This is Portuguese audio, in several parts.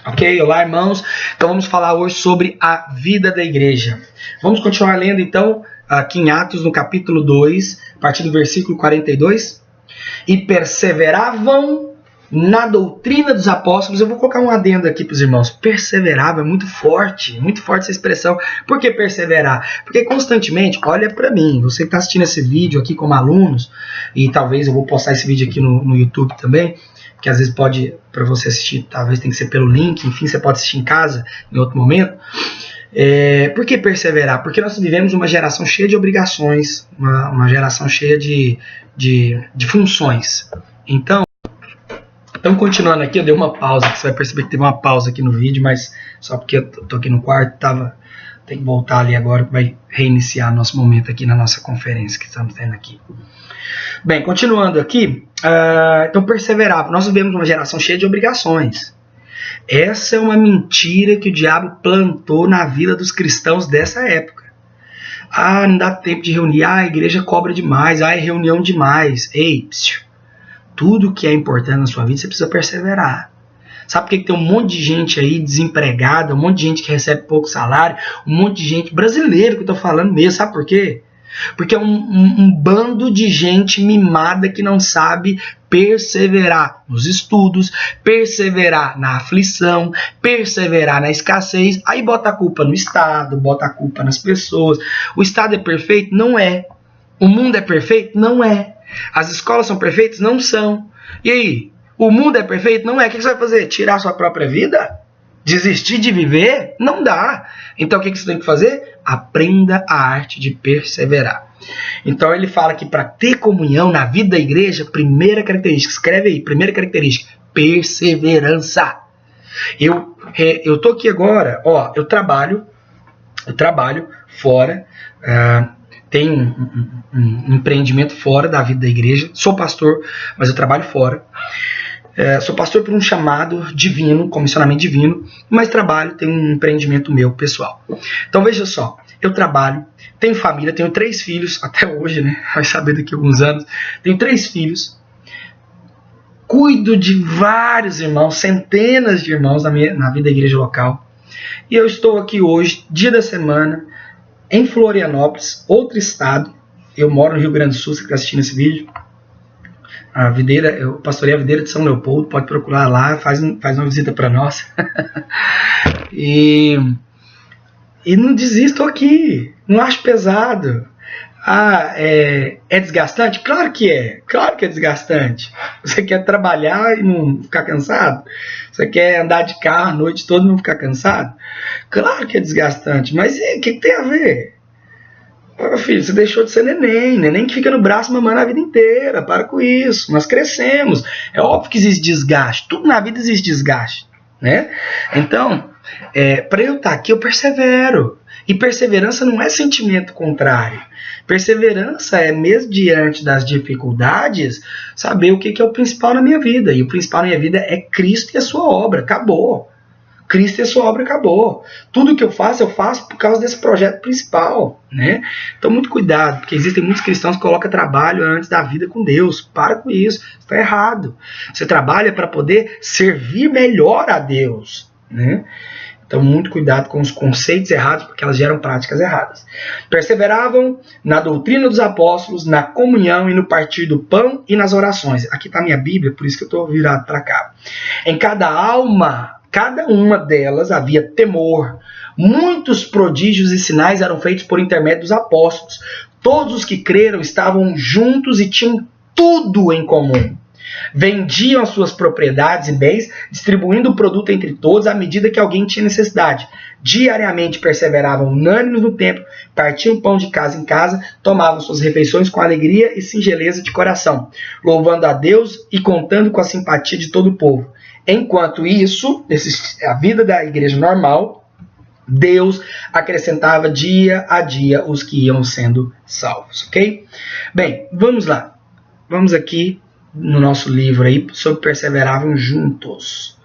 Ok? Olá, irmãos. Então vamos falar hoje sobre a vida da igreja. Vamos continuar lendo então aqui em Atos, no capítulo 2, a partir do versículo 42. E perseveravam na doutrina dos apóstolos. Eu vou colocar um adendo aqui para os irmãos. Perseveravam é muito forte essa expressão. Por que perseverar? Porque constantemente, olha para mim, você que está assistindo esse vídeo aqui como alunos, e talvez eu vou postar esse vídeo aqui no YouTube também, que às vezes pode, para você assistir, talvez tem que ser pelo link, enfim, você pode assistir em casa em outro momento. Por que perseverar? Porque nós vivemos uma geração cheia de obrigações, uma geração cheia de funções. Então, continuando aqui, eu dei uma pausa, que você vai perceber que teve uma pausa aqui no vídeo, mas só porque eu tô aqui no quarto, tem que voltar ali agora, que vai reiniciar nosso momento aqui na nossa conferência que estamos tendo aqui. Bem, continuando aqui, então perseverar. Nós vivemos uma geração cheia de obrigações. Essa é uma mentira que o diabo plantou na vida dos cristãos dessa época. Não dá tempo de reunir, a igreja cobra demais, é reunião demais. Ei, tudo que é importante na sua vida, você precisa perseverar. Sabe por que tem um monte de gente aí desempregada, um monte de gente que recebe pouco salário, um monte de gente brasileiro que eu estou falando mesmo, sabe por quê? Porque é um bando de gente mimada que não sabe perseverar nos estudos, perseverar na aflição, perseverar na escassez. Aí bota a culpa no Estado, bota a culpa nas pessoas. O Estado é perfeito? Não é. O mundo é perfeito? Não é. As escolas são perfeitas? Não são. E aí? O mundo é perfeito? Não é. O que você vai fazer? Tirar a sua própria vida? Desistir de viver? Não dá. Então o que você tem que fazer? Aprenda a arte de perseverar. Então ele fala que para ter comunhão na vida da igreja, primeira característica, escreve aí, primeira característica, perseverança. Eu tô aqui agora, eu trabalho fora, tenho um empreendimento fora da vida da igreja, sou pastor, mas eu trabalho fora. Sou pastor por um chamado divino, comissionamento divino, mas tenho um empreendimento meu, pessoal. Então veja só, eu trabalho, tenho família, tenho 3 filhos, até hoje, né? Vai saber daqui a alguns anos. Tenho 3 filhos, cuido de vários irmãos, centenas de irmãos na vida da igreja local. E eu estou aqui hoje, dia da semana, em Florianópolis, outro estado. Eu moro no Rio Grande do Sul, você que está assistindo esse vídeo. Eu pastorei a videira de São Leopoldo, pode procurar lá, faz uma visita para nós. e não desisto aqui, não acho pesado. É desgastante? Claro que é desgastante. Você quer trabalhar e não ficar cansado? Você quer andar de carro a noite toda e não ficar cansado? Claro que é desgastante, mas o que tem a ver? Filho, você deixou de ser neném que fica no braço mamando a vida inteira, para com isso, nós crescemos, é óbvio que existe desgaste, tudo na vida existe desgaste, né? Então, para eu estar aqui eu persevero, e perseverança não é sentimento contrário, perseverança é mesmo diante das dificuldades, saber o que é o principal na minha vida, e o principal na minha vida é Cristo e a sua obra, acabou. Cristo e a sua obra acabou. Tudo que eu faço por causa desse projeto principal, né? Então, muito cuidado, porque existem muitos cristãos que colocam trabalho antes da vida com Deus. Para com isso, está errado. Você trabalha para poder servir melhor a Deus, né? Então, muito cuidado com os conceitos errados, porque elas geram práticas erradas. Perseveravam na doutrina dos apóstolos, na comunhão e no partir do pão e nas orações. Aqui está a minha Bíblia, por isso que eu estou virado para cá. Em cada uma delas havia temor. Muitos prodígios e sinais eram feitos por intermédio dos apóstolos. Todos os que creram estavam juntos e tinham tudo em comum. Vendiam as suas propriedades e bens, distribuindo o produto entre todos à medida que alguém tinha necessidade. Diariamente perseveravam unânimes no templo, partiam pão de casa em casa, tomavam suas refeições com alegria e singeleza de coração, louvando a Deus e contando com a simpatia de todo o povo. Enquanto isso, a vida da igreja normal, Deus acrescentava dia a dia os que iam sendo salvos, ok? Bem, vamos lá. Vamos aqui no nosso livro aí, sobre perseveravam juntos.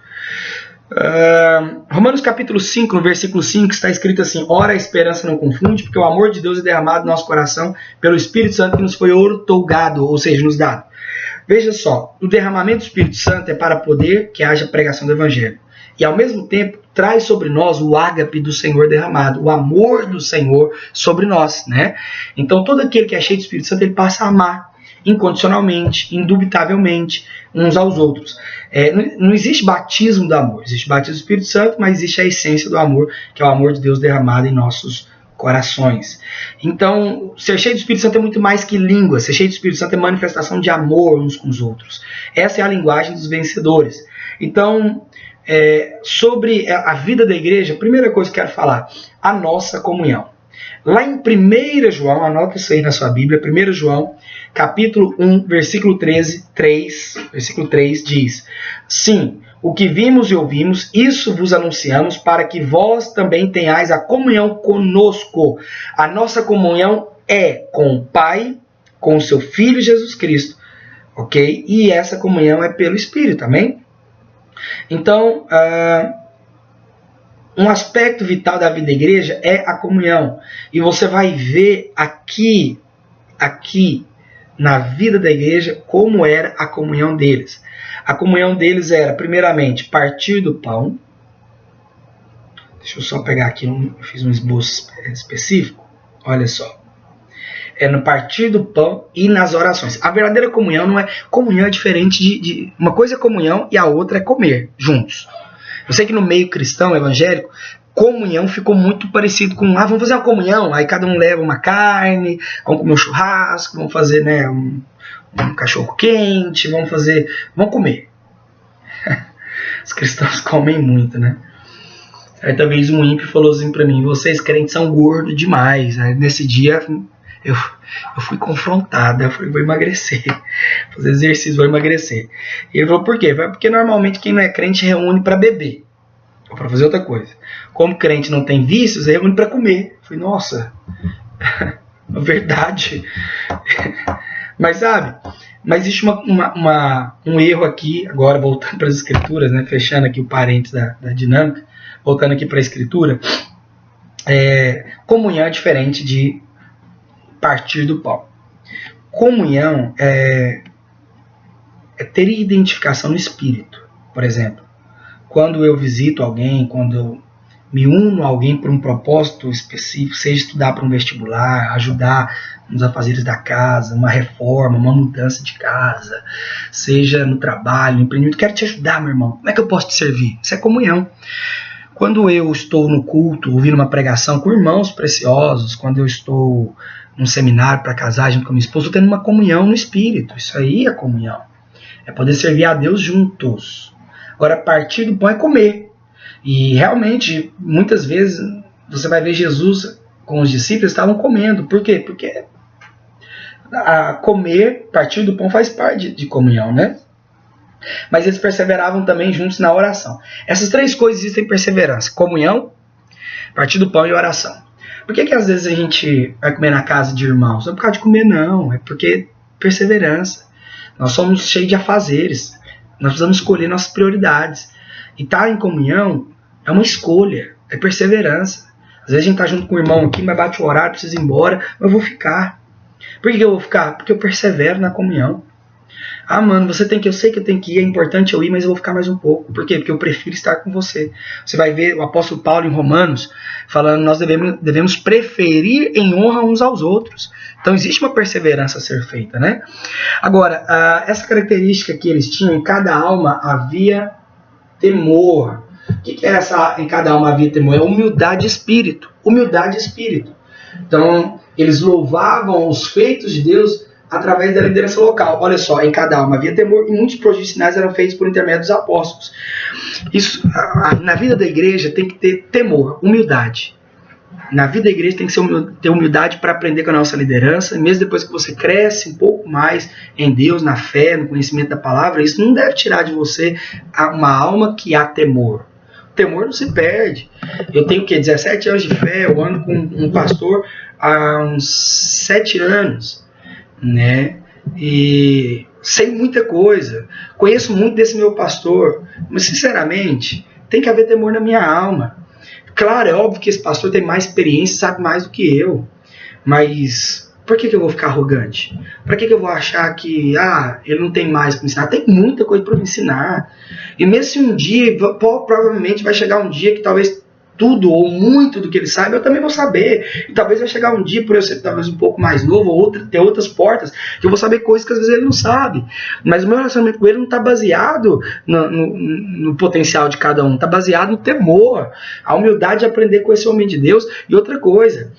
Romanos capítulo 5, no versículo 5, está escrito assim: ora, a esperança não confunde, porque o amor de Deus é derramado no nosso coração pelo Espírito Santo que nos foi outorgado, ou seja, nos dado. Veja só, o derramamento do Espírito Santo é para poder que haja pregação do Evangelho. E ao mesmo tempo traz sobre nós o ágape do Senhor derramado, o amor do Senhor sobre nós, né? Então todo aquele que é cheio do Espírito Santo, ele passa a amar incondicionalmente, indubitavelmente, uns aos outros. Não existe batismo do amor, existe batismo do Espírito Santo, mas existe a essência do amor, que é o amor de Deus derramado em nossos corações. Então, ser cheio do Espírito Santo é muito mais que língua. Ser cheio do Espírito Santo é manifestação de amor uns com os outros. Essa é a linguagem dos vencedores. Então, sobre a vida da igreja, a primeira coisa que eu quero falar, a nossa comunhão. Lá em 1 João, anota isso aí na sua Bíblia, 1 João, capítulo 1, versículo 3, diz: Sim, o que vimos e ouvimos, isso vos anunciamos, para que vós também tenhais a comunhão conosco. A nossa comunhão é com o Pai, com o seu Filho Jesus Cristo, ok? E essa comunhão é pelo Espírito, amém? Então, um aspecto vital da vida da igreja é a comunhão. E você vai ver aqui na vida da igreja como era a comunhão deles. A comunhão deles era, primeiramente, partir do pão. Deixa eu só pegar aqui, eu fiz um esboço específico. Olha só. No partir do pão e nas orações. A verdadeira comunhão não é... Comunhão é diferente de... Uma coisa é comunhão e a outra é comer juntos. Eu sei que no meio cristão, evangélico, comunhão ficou muito parecido com... vamos fazer uma comunhão. Aí cada um leva uma carne, vamos comer um churrasco, vamos fazer, né, um cachorro quente, vamos comer. Os cristãos comem muito, né? Certa vez um ímpio falou assim pra mim: vocês crentes são gordos demais. Aí nesse dia... Eu fui confrontado, eu falei, vou emagrecer, fazer exercício, vou emagrecer. E ele falou, por quê? Porque normalmente quem não é crente reúne para beber, ou para fazer outra coisa. Como crente não tem vícios, reúne para comer. Eu falei, nossa, é verdade. Mas sabe, mas existe um erro aqui, agora voltando para as escrituras, né, fechando aqui o parênteses da dinâmica, voltando aqui para a escritura, comunhão é diferente de partir do pão. Comunhão é ter identificação no espírito. Por exemplo, quando eu visito alguém, quando eu me uno a alguém por um propósito específico, seja estudar para um vestibular, ajudar nos afazeres da casa, uma reforma, uma mudança de casa, seja no trabalho, no empreendimento, quero te ajudar, meu irmão. Como é que eu posso te servir? Isso é comunhão. Quando eu estou no culto, ouvindo uma pregação com irmãos preciosos, quando eu estou num seminário para casar junto com a minha esposa, estou tendo uma comunhão no espírito. Isso aí é comunhão. É poder servir a Deus juntos. Agora, partir do pão é comer. E realmente, muitas vezes, você vai ver Jesus com os discípulos estavam comendo. Por quê? Porque comer, partir do pão faz parte de comunhão, né? Mas eles perseveravam também juntos na oração. Essas três coisas existem perseverança: comunhão, partir do pão e oração. Por que às vezes a gente vai comer na casa de irmãos? Não é por causa de comer, não. É porque perseverança. Nós somos cheios de afazeres. Nós precisamos escolher nossas prioridades. E estar em comunhão é uma escolha. É perseverança. Às vezes a gente está junto com o irmão aqui, mas bate o horário, precisa ir embora. Mas eu vou ficar. Por que eu vou ficar? Porque eu persevero na comunhão. Mano, eu sei que eu tenho que ir, é importante eu ir, mas eu vou ficar mais um pouco. Por quê? Porque eu prefiro estar com você. Você vai ver o apóstolo Paulo em Romanos falando que nós devemos preferir em honra uns aos outros. Então existe uma perseverança a ser feita, né? Agora, essa característica que eles tinham, em cada alma havia temor. O que era essa em cada alma havia temor? É humildade de espírito. Humildade de espírito. Então, eles louvavam os feitos de Deus através da liderança local. Olha só, em cada alma havia temor e muitos prodígios e sinais eram feitos por intermédio dos apóstolos. Isso, na vida da igreja tem que ter temor, humildade. Na vida da igreja tem que ter humildade para aprender com a nossa liderança, mesmo depois que você cresce um pouco mais em Deus, na fé, no conhecimento da palavra, isso não deve tirar de você uma alma que há temor. O temor não se perde. Eu tenho 17 anos de fé, eu ando com um pastor há uns 7 anos. Né? E sei muita coisa, conheço muito desse meu pastor, mas sinceramente tem que haver temor na minha alma. Claro, é óbvio que esse pastor tem mais experiência, sabe mais do que eu, mas Por que eu vou ficar arrogante? Para que eu vou achar que ele não tem mais para me ensinar? Tem muita coisa para me ensinar. E mesmo se um dia, provavelmente vai chegar um dia que talvez tudo ou muito do que ele sabe, eu também vou saber. E talvez vai chegar um dia, por eu ser talvez um pouco mais novo, ou ter outras portas, que eu vou saber coisas que às vezes ele não sabe. Mas o meu relacionamento com ele não está baseado no potencial de cada um, está baseado no temor, a humildade de aprender com esse homem de Deus. E outra coisa,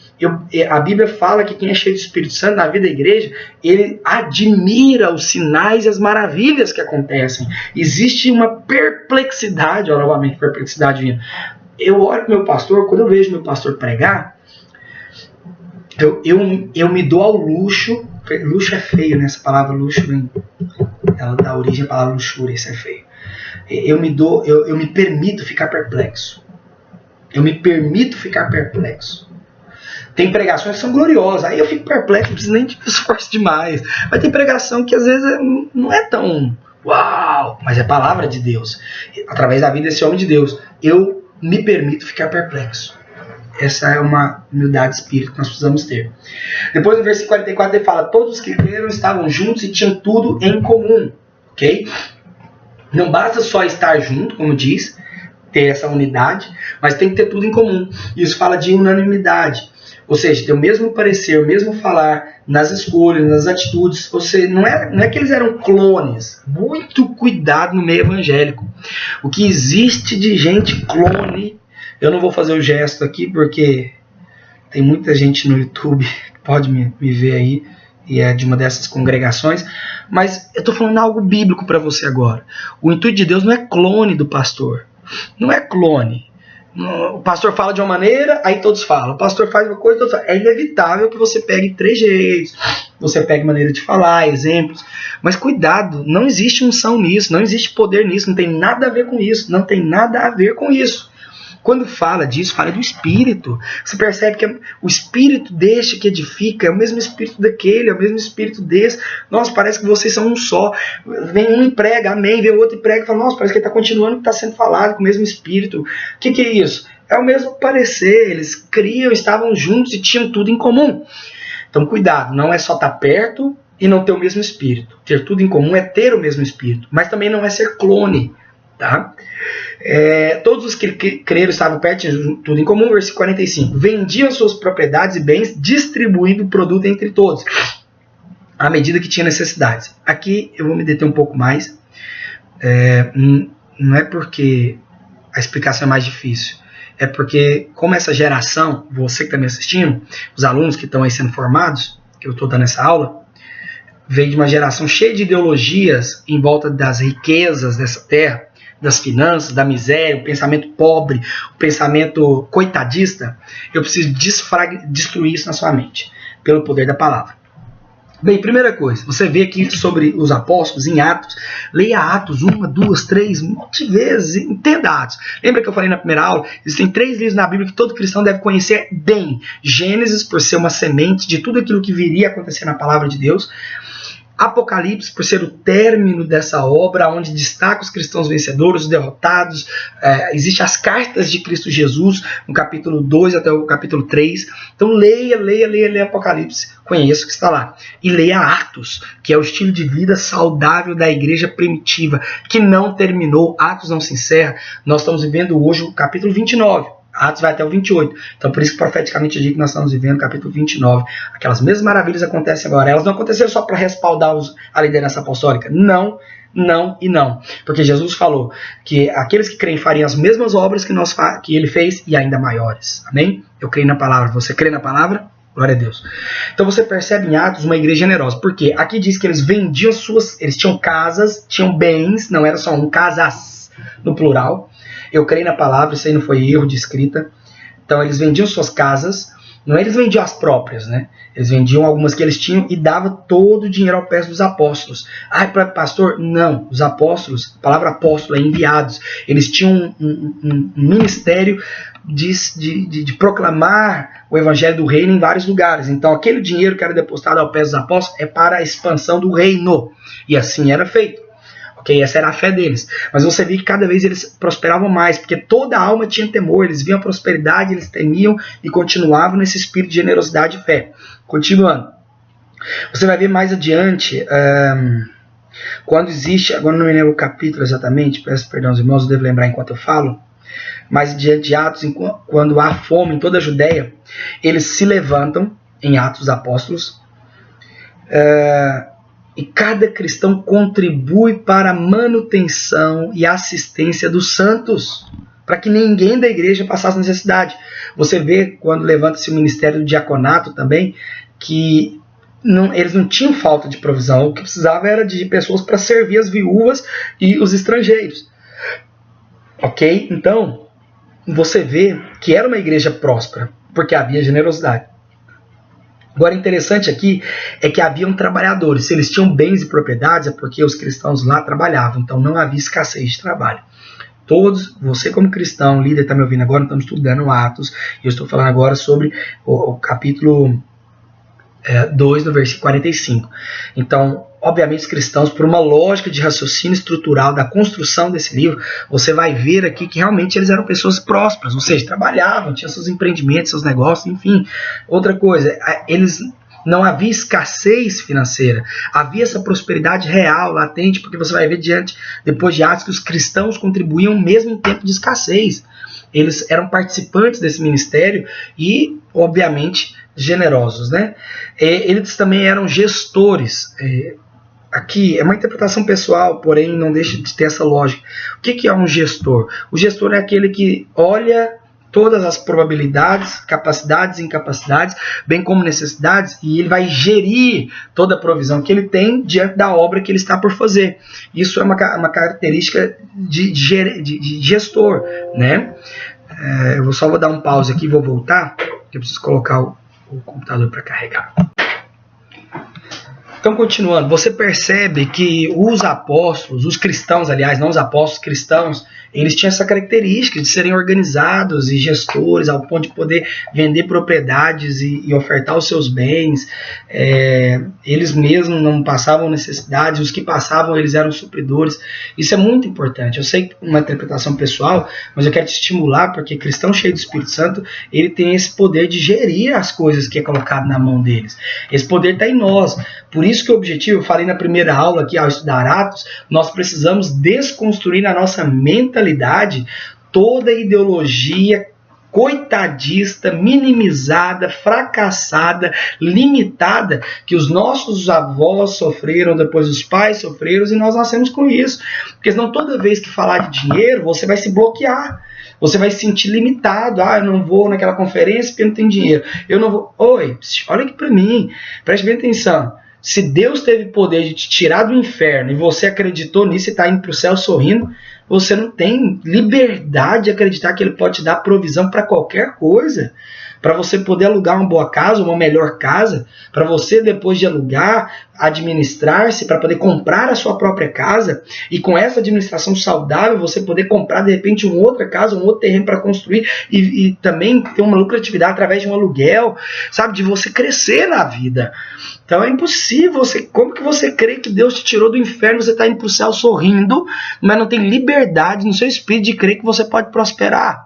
a Bíblia fala que quem é cheio do Espírito Santo na vida da igreja, ele admira os sinais e as maravilhas que acontecem. Existe uma perplexidade, novamente, perplexidade vindo. Eu olho para o meu pastor, quando eu vejo meu pastor pregar, eu me dou ao luxo. Luxo é feio, né? Essa palavra luxo ela dá origem à palavra luxúria, isso é feio. Eu me permito ficar perplexo. Eu me permito ficar perplexo. Tem pregações que são gloriosas, aí eu fico perplexo, não preciso nem de esforço demais. Mas tem pregação que às vezes não é tão uau, mas é palavra de Deus. Através da vida desse homem de Deus, eu me permito ficar perplexo. Essa é uma humildade de espírito que nós precisamos ter. Depois no versículo 44 ele fala: todos os que creram estavam juntos e tinham tudo em comum. Ok? Não basta só estar junto, como diz, ter essa unidade, mas tem que ter tudo em comum. Isso fala de unanimidade. Ou seja, ter o mesmo parecer, o mesmo falar nas escolhas, nas atitudes. Ou seja, não é que eles eram clones. Muito cuidado no meio evangélico. O que existe de gente clone, eu não vou fazer o gesto aqui porque tem muita gente no YouTube que pode me ver aí e é de uma dessas congregações, mas eu estou falando algo bíblico para você agora. O intuito de Deus não é clone do pastor. Não é clone. O pastor fala de uma maneira, aí todos falam. O pastor faz uma coisa, todos falam. É inevitável que você pegue trejeitos, você pegue maneira de falar, exemplos. Mas cuidado, não existe unção nisso, não existe poder nisso, não tem nada a ver com isso, não tem nada a ver com isso. Quando fala disso, fala do Espírito. Você percebe que o Espírito deste que edifica é o mesmo Espírito daquele, é o mesmo Espírito desse. Nossa, parece que vocês são um só. Vem um e prega, amém, vem o outro e prega e fala, nossa, parece que ele está continuando o que está sendo falado com o mesmo Espírito. O que é isso? É o mesmo parecer, eles criam, estavam juntos e tinham tudo em comum. Então cuidado, não é só estar perto e não ter o mesmo Espírito. Ter tudo em comum é ter o mesmo Espírito, mas também não é ser clone. Tá? Todos os que creram estavam perto, tinham tudo em comum. Versículo 45: vendiam suas propriedades e bens, distribuindo o produto entre todos, à medida que tinha necessidades. Aqui eu vou me deter um pouco mais. Não é porque a explicação é mais difícil, é porque como essa geração, você que está me assistindo, os alunos que estão aí sendo formados, que eu estou dando essa aula, vem de uma geração cheia de ideologias em volta das riquezas dessa terra, das finanças, da miséria, o pensamento pobre, o pensamento coitadista. Eu preciso destruir isso na sua mente, pelo poder da palavra. Bem, primeira coisa, você vê aqui sobre os apóstolos em Atos. Leia Atos 1, 2, 3, um monte de vezes, entenda Atos. Lembra que eu falei na primeira aula? Existem 3 livros na Bíblia que todo cristão deve conhecer bem. Gênesis, por ser uma semente de tudo aquilo que viria a acontecer na palavra de Deus. Apocalipse, por ser o término dessa obra, onde destaca os cristãos vencedores, os derrotados. Existem as cartas de Cristo Jesus, no capítulo 2 até o capítulo 3. Então leia Apocalipse, conheça o que está lá. E leia Atos, que é o estilo de vida saudável da igreja primitiva, que não terminou. Atos não se encerra. Nós estamos vivendo hoje o capítulo 29. Atos vai até o 28. Então, por isso que profeticamente eu digo que nós estamos vivendo o capítulo 29. Aquelas mesmas maravilhas acontecem agora. Elas não aconteceram só para respaldar a liderança apostólica. Não, não e não. Porque Jesus falou que aqueles que creem fariam as mesmas obras que ele fez e ainda maiores. Amém? Eu creio na palavra. Você crê na palavra? Glória a Deus. Então você percebe em Atos uma igreja generosa. Por quê? Aqui diz que eles vendiam eles tinham casas, tinham bens, não era só casas no plural. Eu creio na palavra, isso aí não foi erro de escrita. Então eles vendiam suas casas, não eles vendiam as próprias, né? Eles vendiam algumas que eles tinham e davam todo o dinheiro ao pé dos apóstolos. Pastor, não. Os apóstolos, a palavra apóstolo é enviados. Eles tinham um ministério de proclamar o evangelho do reino em vários lugares. Então aquele dinheiro que era depositado ao pé dos apóstolos é para a expansão do reino. E assim era feito. Okay, essa era a fé deles. Mas você vê que cada vez eles prosperavam mais, porque toda a alma tinha temor, eles viam a prosperidade, eles temiam e continuavam nesse espírito de generosidade e fé. Continuando. Você vai ver mais adiante, quando existe, agora não me lembro o capítulo exatamente, peço perdão aos irmãos, eu devo lembrar enquanto eu falo, mas diante de Atos, quando há fome em toda a Judéia, eles se levantam, em Atos dos Apóstolos, e cada cristão contribui para a manutenção e assistência dos santos, para que ninguém da igreja passasse necessidade. Você vê, quando levanta-se o ministério do diaconato também, que eles não tinham falta de provisão, o que precisava era de pessoas para servir as viúvas e os estrangeiros. Ok? Então, você vê que era uma igreja próspera, porque havia generosidade. Agora, interessante aqui é que haviam trabalhadores. Se eles tinham bens e propriedades, é porque os cristãos lá trabalhavam. Então, não havia escassez de trabalho. Todos, você como cristão, líder, está me ouvindo agora, estamos estudando Atos, e eu estou falando agora sobre o capítulo 2, no versículo 45. Então, obviamente, os cristãos, por uma lógica de raciocínio estrutural da construção desse livro, você vai ver aqui que realmente eles eram pessoas prósperas, ou seja, trabalhavam, tinham seus empreendimentos, seus negócios, enfim. Outra coisa, não havia escassez financeira, havia essa prosperidade real, latente, porque você vai ver depois de Atos, que os cristãos contribuíam mesmo em tempo de escassez. Eles eram participantes desse ministério e, obviamente, generosos, né? Eles também eram gestores. Aqui é uma interpretação pessoal, porém não deixa de ter essa lógica. O que é um gestor? O gestor é aquele que olha todas as probabilidades, capacidades e incapacidades, bem como necessidades, e ele vai gerir toda a provisão que ele tem diante da obra que ele está por fazer. Isso é uma característica de gestor, né? Eu só vou dar um pause aqui e vou voltar, porque eu preciso colocar o computador para carregar. Então, continuando, você percebe que os apóstolos, os cristãos, aliás, não os apóstolos, cristãos, eles tinham essa característica de serem organizados e gestores, ao ponto de poder vender propriedades e ofertar os seus bens. Eles mesmos não passavam necessidade, os que passavam, eles eram supridores. Isso é muito importante. Eu sei que é uma interpretação pessoal, mas eu quero te estimular, porque cristão cheio do Espírito Santo, ele tem esse poder de gerir as coisas que é colocado na mão deles. Esse poder está em nós. Por isso que o objetivo, eu falei na primeira aula aqui ao estudar Atos, nós precisamos desconstruir na nossa mentalidade toda a ideologia coitadista, minimizada, fracassada, limitada, que os nossos avós sofreram, depois os pais sofreram, e nós nascemos com isso. Porque senão toda vez que falar de dinheiro, você vai se bloquear. Você vai se sentir limitado. Eu não vou naquela conferência porque não tem dinheiro. Eu não vou... Oi, olha aqui para mim. Preste bem atenção. Se Deus teve poder de te tirar do inferno e você acreditou nisso e está indo para o céu sorrindo, você não tem liberdade de acreditar que Ele pode te dar provisão para qualquer coisa. Para você poder alugar uma boa casa, uma melhor casa, para você, depois de alugar, administrar-se, para poder comprar a sua própria casa, e com essa administração saudável, você poder comprar, de repente, uma outra casa, um outro terreno para construir, e também ter uma lucratividade através de um aluguel, sabe, de você crescer na vida. Então é impossível, como que você crê que Deus te tirou do inferno, você está indo para o céu sorrindo, mas não tem liberdade no seu espírito de crer que você pode prosperar?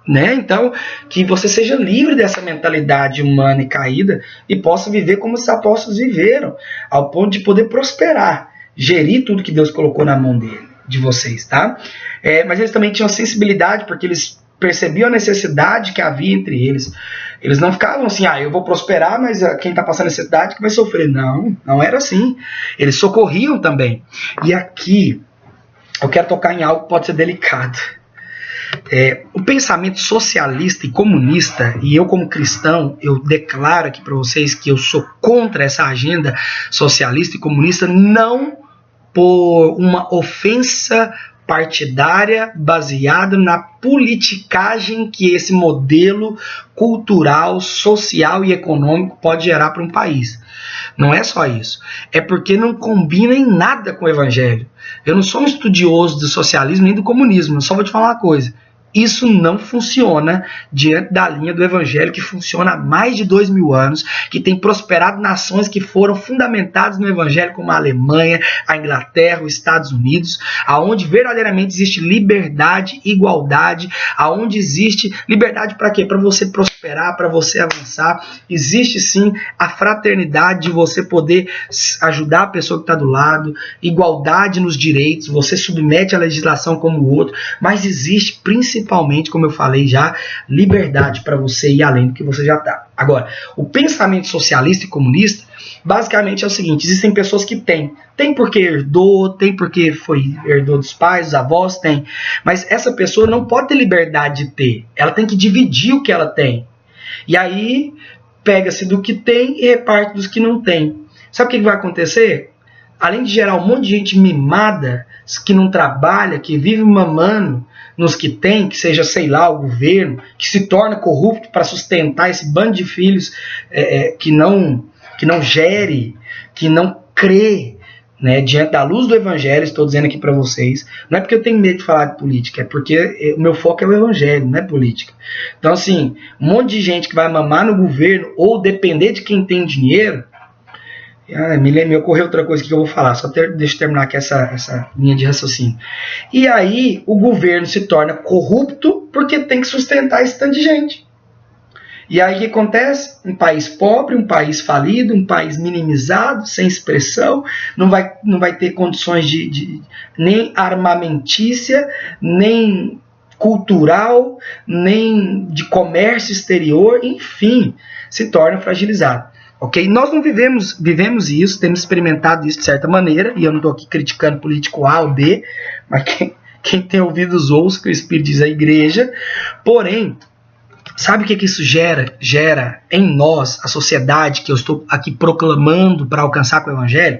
Né? Então, que você seja livre dessa mentalidade humana e caída e possa viver como os apóstolos viveram, ao ponto de poder prosperar, gerir tudo que Deus colocou na mão de vocês, tá? Mas eles também tinham sensibilidade, porque eles percebiam a necessidade que havia entre eles. Eles não ficavam assim, eu vou prosperar, mas quem está passando necessidade que vai sofrer. Não, não era assim. Eles socorriam também. E aqui, eu quero tocar em algo que pode ser delicado. O pensamento socialista e comunista, e eu como cristão, eu declaro aqui para vocês que eu sou contra essa agenda socialista e comunista, não por uma ofensa partidária baseada na politicagem que esse modelo cultural, social e econômico pode gerar para um país. Não é só isso. É porque não combina em nada com o evangelho. Eu não sou um estudioso do socialismo nem do comunismo. Eu só vou te falar uma coisa. Isso não funciona diante da linha do evangelho que funciona há mais de 2000 anos, que tem prosperado nações que foram fundamentadas no evangelho, como a Alemanha, a Inglaterra, os Estados Unidos, aonde verdadeiramente existe liberdade, igualdade, aonde existe liberdade para quê? Para você prosperar, para você avançar. Existe sim a fraternidade de você poder ajudar a pessoa que está do lado, igualdade nos direitos, você submete a legislação como o outro, mas existe principalmente, como eu falei já, liberdade para você ir além do que você já está. Agora, o pensamento socialista e comunista, basicamente é o seguinte, existem pessoas que têm porque herdou, tem porque herdou dos pais, dos avós, tem, mas essa pessoa não pode ter liberdade de ter, ela tem que dividir o que ela tem, e aí pega-se do que tem e reparte dos que não tem. Sabe o que vai acontecer? Além de gerar um monte de gente mimada, que não trabalha, que vive mamando nos que tem, que seja, sei lá, o governo, que se torna corrupto para sustentar esse bando de filhos que não gere, que não crê, né, diante da luz do evangelho. Estou dizendo aqui para vocês, não é porque eu tenho medo de falar de política, é porque o meu foco é o evangelho, não é política. Então, assim, um monte de gente que vai mamar no governo ou depender de quem tem dinheiro. Me ocorreu outra coisa que eu vou falar, deixa eu terminar aqui essa linha de raciocínio. E aí o governo se torna corrupto porque tem que sustentar esse tanto de gente. E aí o que acontece? Um país pobre, um país falido, um país minimizado, sem expressão, não vai ter condições de nem armamentícia, nem cultural, nem de comércio exterior, enfim, se torna fragilizado. Ok? Nós não vivemos isso, temos experimentado isso de certa maneira, e eu não estou aqui criticando político A ou B, mas quem tem ouvidos ouça que o Espírito diz a igreja. Porém, sabe o que isso gera em nós, a sociedade que eu estou aqui proclamando para alcançar com o evangelho?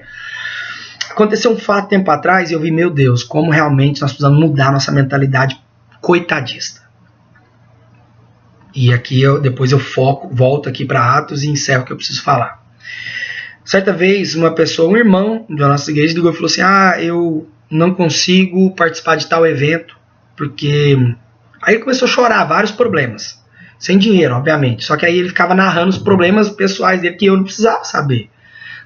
Aconteceu um fato tempo atrás e eu vi, meu Deus, como realmente nós precisamos mudar nossa mentalidade coitadista. E aqui depois eu volto aqui para Atos e encerro o que eu preciso falar. Certa vez, um irmão da nossa igreja ligou e falou assim, eu não consigo participar de tal evento, porque... Aí ele começou a chorar, vários problemas. Sem dinheiro, obviamente. Só que aí ele ficava narrando os problemas pessoais dele que eu não precisava saber.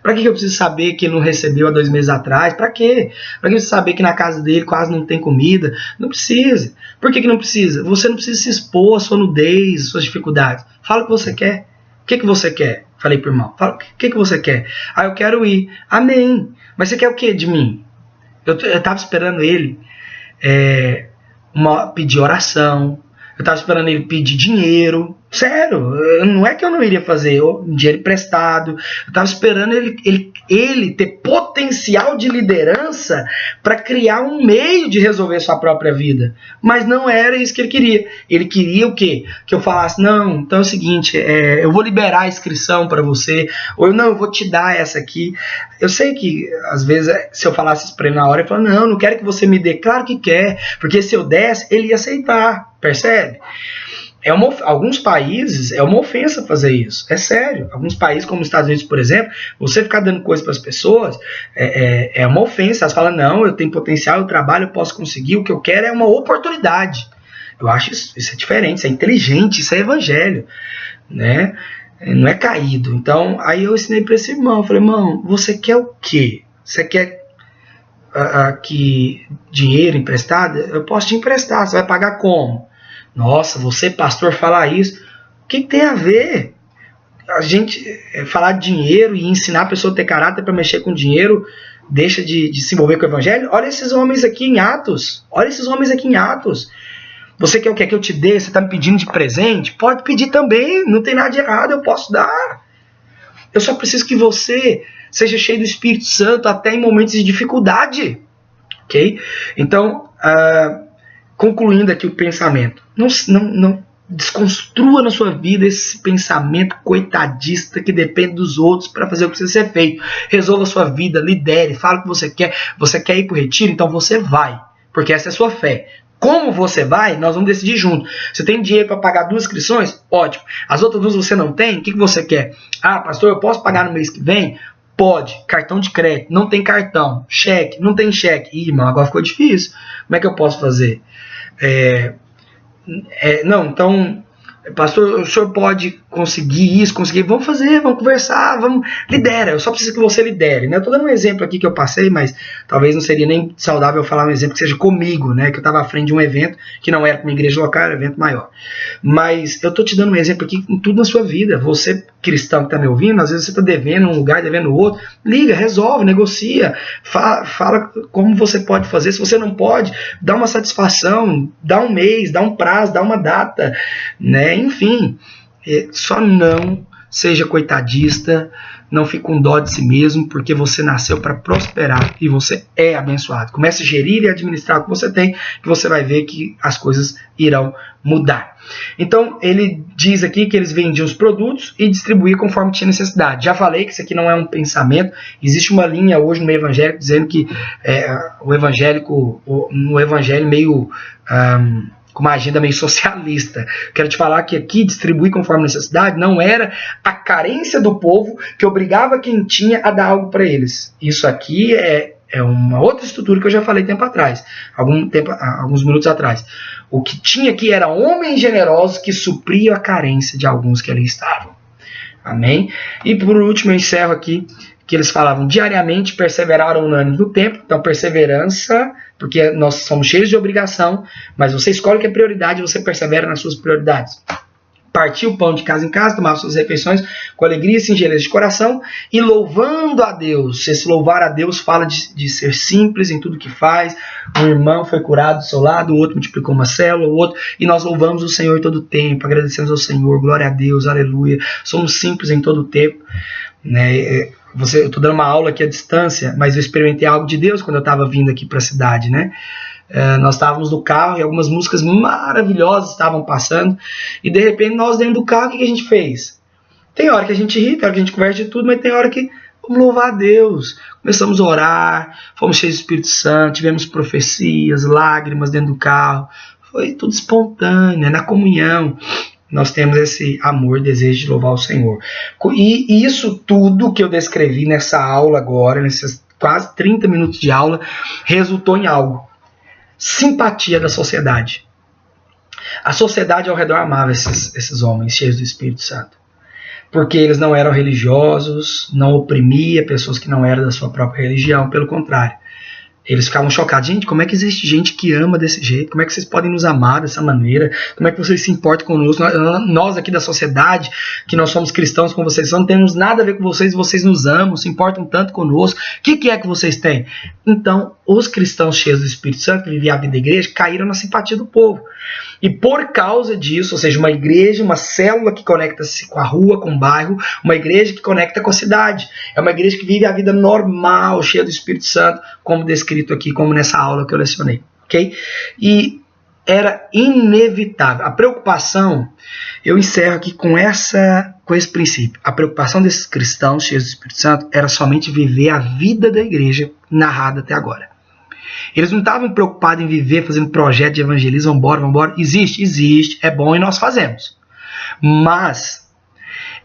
Para que eu preciso saber que ele não recebeu há 2 meses atrás? Para quê? Para que eu preciso saber que na casa dele quase não tem comida? Não precisa. Por que não precisa? Você não precisa se expor à sua nudez, às suas dificuldades. Fala o que você quer. O que você quer? Falei pro irmão. Fala, o que você quer? Eu quero ir. Amém. Mas você quer o que de mim? Eu estava esperando ele pedir oração. Eu estava esperando ele pedir dinheiro. Sério, não é que eu não iria fazer dinheiro emprestado. Eu estava esperando ele ter potencial de liderança para criar um meio de resolver sua própria vida. Mas não era isso que ele queria. Ele queria o quê? Que eu falasse, não, então é o seguinte, eu vou liberar a inscrição para você, ou eu vou te dar essa aqui. Eu sei que, às vezes, se eu falasse isso para ele na hora, ele falou, não quero que você me dê. Claro que quer, porque se eu desse, ele ia aceitar, percebe? Alguns países é uma ofensa fazer isso, é sério. Alguns países, como os Estados Unidos, por exemplo, você ficar dando coisa para as pessoas é uma ofensa. Elas falam, não, eu tenho potencial, eu trabalho, eu posso conseguir, o que eu quero é uma oportunidade. Eu acho isso é diferente, isso é inteligente, isso é evangelho, né? Não é caído. Então, aí eu ensinei para esse irmão, eu falei, irmão, você quer o quê? Você quer dinheiro emprestado? Eu posso te emprestar, você vai pagar como? Nossa, você, pastor, falar isso, o que tem a ver? A gente falar de dinheiro e ensinar a pessoa a ter caráter para mexer com dinheiro, deixa de se envolver com o evangelho? Olha esses homens aqui em Atos. Você quer o que? Que eu te dê? Você está me pedindo de presente? Pode pedir também, não tem nada de errado, eu posso dar. Eu só preciso que você seja cheio do Espírito Santo até em momentos de dificuldade. Ok? Então, concluindo aqui o pensamento, não desconstrua na sua vida esse pensamento coitadista que depende dos outros para fazer o que precisa ser feito. Resolva a sua vida, lidere, fala o que você quer. Você quer ir para o retiro? Então você vai, porque essa é a sua fé. Como você vai, nós vamos decidir junto. Você tem dinheiro para pagar 2 inscrições? Ótimo. As outras 2 você não tem? O que você quer? Pastor, eu posso pagar no mês que vem? Pode. Cartão de crédito. Não tem cartão. Cheque. Não tem cheque. Irmão, agora ficou difícil. Como é que eu posso fazer? não, então, pastor, o senhor pode conseguir isso, vamos fazer, vamos conversar, lidera, eu só preciso que você lidere, né? Eu tô dando um exemplo aqui que eu passei, mas talvez não seria nem saudável eu falar um exemplo que seja comigo, né? Que eu estava à frente de um evento que não era para uma igreja local, era um evento maior. Mas eu tô te dando um exemplo aqui com tudo na sua vida. Você, cristão que tá me ouvindo, às vezes você tá devendo um lugar, devendo outro, liga, resolve, negocia, fala como você pode fazer. Se você não pode, dá uma satisfação, dá um mês, dá um prazo, dá uma data, né? Enfim, só não seja coitadista, não fique com dó de si mesmo, porque você nasceu para prosperar e você é abençoado. Comece a gerir e administrar o que você tem, que você vai ver que as coisas irão mudar. Então, ele diz aqui que eles vendiam os produtos e distribuíam conforme tinha necessidade. Já falei que isso aqui não é um pensamento, existe uma linha hoje no meio evangélico dizendo que o evangelho meio... com uma agenda meio socialista. Quero te falar que aqui distribuir conforme necessidade não era a carência do povo que obrigava quem tinha a dar algo para eles. Isso aqui é uma outra estrutura que eu já falei alguns minutos atrás. O que tinha aqui era homens generosos que supriam a carência de alguns que ali estavam. Amém? E por último eu encerro aqui que eles falavam diariamente, perseveraram no ânimo do tempo. Então, perseverança, porque nós somos cheios de obrigação, mas você escolhe o que é prioridade e você persevera nas suas prioridades. Partia o pão de casa em casa, tomava suas refeições com alegria e singeleza de coração e louvando a Deus. Esse louvar a Deus fala de ser simples em tudo que faz. Um irmão foi curado do seu lado, o outro multiplicou uma célula, o outro, e nós louvamos o Senhor todo o tempo, agradecemos ao Senhor, glória a Deus, aleluia. Somos simples em todo o tempo, né? Eu estou dando uma aula aqui à distância, mas eu experimentei algo de Deus quando eu estava vindo aqui para a cidade, né? Nós estávamos no carro e algumas músicas maravilhosas estavam passando, e de repente nós dentro do carro, o que a gente fez? Tem hora que a gente ri, tem hora que a gente conversa de tudo, mas tem hora que vamos louvar a Deus. Começamos a orar, fomos cheios do Espírito Santo, tivemos profecias, lágrimas dentro do carro, foi tudo espontâneo, na comunhão. Nós temos esse amor, desejo de louvar o Senhor. E isso tudo que eu descrevi nessa aula agora, nesses quase 30 minutos de aula, resultou em algo. Simpatia da sociedade. A sociedade ao redor amava esses homens cheios do Espírito Santo. Porque eles não eram religiosos, não oprimia pessoas que não eram da sua própria religião, pelo contrário. Eles ficavam chocados. Gente, como é que existe gente que ama desse jeito? Como é que vocês podem nos amar dessa maneira? Como é que vocês se importam conosco? Nós aqui da sociedade, que nós somos cristãos com vocês, não temos nada a ver com vocês, vocês nos amam, se importam tanto conosco. O que é que vocês têm? Então, os cristãos cheios do Espírito Santo, que viviam a vida da igreja, caíram na simpatia do povo. E por causa disso, ou seja, uma igreja, uma célula que conecta-se com a rua, com o bairro, uma igreja que conecta com a cidade. É uma igreja que vive a vida normal, cheia do Espírito Santo, como descrito aqui, como nessa aula que eu lecionei. Okay? E era inevitável. A preocupação, eu encerro aqui com esse princípio. A preocupação desses cristãos cheios do Espírito Santo era somente viver a vida da igreja narrada até agora. Eles não estavam preocupados em viver fazendo projeto de evangelismo, vambora. Existe, é bom e nós fazemos. Mas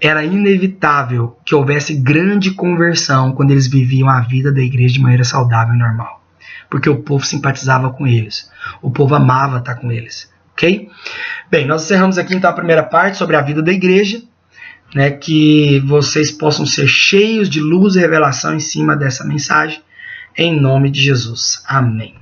era inevitável que houvesse grande conversão quando eles viviam a vida da igreja de maneira saudável e normal. Porque o povo simpatizava com eles. O povo amava estar com eles. Ok? Bem, nós encerramos aqui então a primeira parte sobre a vida da igreja. Né, que vocês possam ser cheios de luz e revelação em cima dessa mensagem. Em nome de Jesus. Amém.